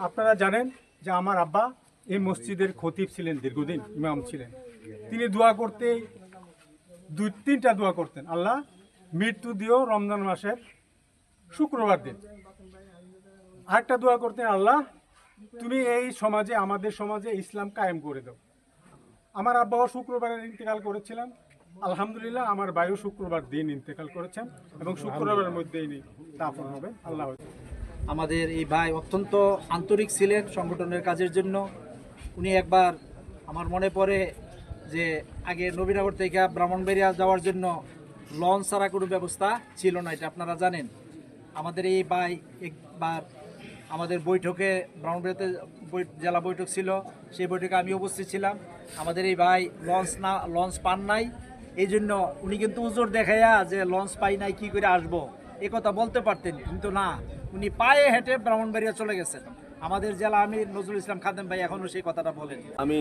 আপনারা জানেন যে আমার আব্বা এই মসজিদের খতিব ছিলেন, দীর্ঘদিন ইমাম ছিলেন। তিনি দোয়া করতে 2-3টা দোয়া করতেন, আল্লাহ মৃত্যু দিও রমজান মাসের শুক্রবার দিন। আরেকটা দোয়া করতেন, আল্লাহ তুমি এই সমাজে, আমাদের সমাজে ইসলাম কায়েম করে দাও। আমার আব্বাও শুক্রবারে ইন্তেকাল করেছিলেন। আলহামদুলিল্লাহ আমার ভাইও শুক্রবার দিন ইন্তেকাল করেছেন এবং শুক্রবারের মধ্যেই দাফন হবে। আল্লাহ। আমাদের এই ভাই অত্যন্ত আন্তরিক ছিলেন সংগঠনের কাজের জন্য। উনি একবার আমার মনে পড়ে যে আগে নবীনগর থেকে ব্রাহ্মণবাড়িয়া যাওয়ার জন্য লঞ্চ ছাড়া কোনো ব্যবস্থা ছিল না, এটা আপনারা জানেন। আমাদের এই ভাই একবার আমাদের বৈঠকে, ব্রাহ্মণবাড়িয়াতে জেলা বৈঠক ছিল, সেই বৈঠকে আমি উপস্থিত ছিলাম। আমাদের এই ভাই লঞ্চ পান নাই, এই জন্য উনি কিন্তু উজোর দেখাইয়া যে লঞ্চ পাই নাই কি করে আসবো এ কথা বলতে পারতেন, কিন্তু না, উনি পায়ে হেঁটে ব্রাহ্মণবাড়িয়া চলে গেছেন। আমাদের জেলা আমির নজরুল ইসলাম খাদেম ভাই এখনও সেই কথাটা বলেন। আমি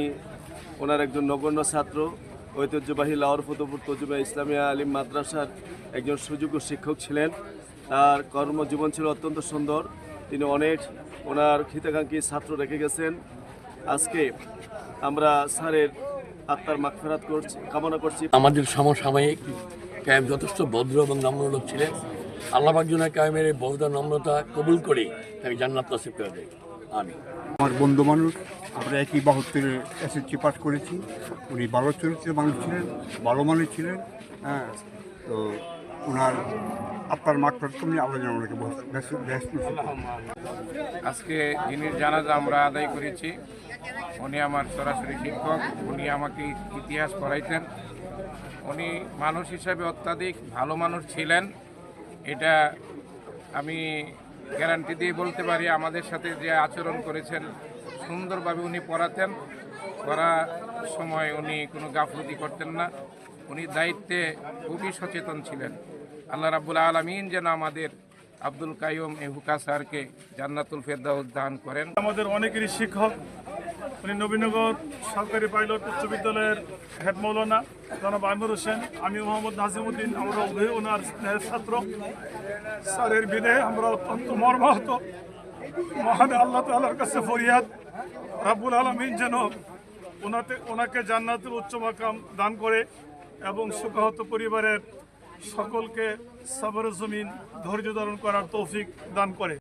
ওনার একজন নগণ্য ছাত্র, ঐতিহ্যবাহী লাহোর ফতেপুর তজুমা ইসলামিয়া আলিম মাদ্রাসার একজন সুযোগ্য শিক্ষক ছিলেন। তার কর্মজীবন ছিল অত্যন্ত সুন্দর। তিনি অনেক ওনার হিতাকাঙ্ক্ষী ছাত্র রেখে গেছেন। আজকে আমরা স্যারের আত্মার মাগফিরাত কামনা করছি। আমাদের সমসাময়িক কায়েম যথেষ্ট ভদ্র এবং নম্র লোক ছিলেন। আল্লাহ পাক যেন কায়েমের এই ভদ্র নম্রতা কবুল করে তাকে জান্নাত নসিব করে দেয়। আমি আমার বন্ধু মানুষ, আমরা একই 72-এ এসএসসি পাস করেছি। উনি ভালো চরিত্রের মানুষ ছিলেন, ভালো মানুষ ছিলেন। হ্যাঁ, তো ওনার আপনার মাগফিরাত কমনি আল্লাহ যেন ওনাকে ব্যস্ত। আজকে যিনির জানাজা আমরা আদায় করেছি, উনি আমার সরাসরি শিক্ষক। উনি আমাকে ইতিহাস পড়াইতেন। উনি মানুষ হিসাবে অত্যাধিক ভালো মানুষ ছিলেন, এটা আমি গ্যারান্টি দিয়ে বলতে পারি। আমাদের সাথে যে আচরণ করেছেন, সুন্দরভাবে উনি পড়াতেন, পড়ার সময় উনি কোনো গাফলতি করতেন না। উনি দায়িত্বে খুবই সচেতন ছিলেন। আল্লাহ রাব্বুল আলামিন যেন আমাদের আব্দুল কাইয়ুম হুকা স্যারকে জান্নাতুল ফেরদাউস দান করেন। আমাদের অনেকেরই শিক্ষক, উনি নবীনগর সরকারি পাইলট উচ্চ বিদ্যালয়ের হেড মৌলানা জনাব আমির হোসেন, আমি মোহাম্মদ নাজিমউদ্দিন, আমরা উভয় ওনার স্নেহের ছাত্র। স্যারের বিদে আমরা অত্যন্ত মর্মাহত। মহান আল্লাহ তাআলার কাছে ফরিয়াদ, রাব্বুল আলামিন যেন ওনাকে জান্নাতুল উচ্চ মাকাম দান করে এবং শোকাহত পরিবারের সকলকে সবর জমিন ধৈর্য ধারণ করার তৌফিক দান করে।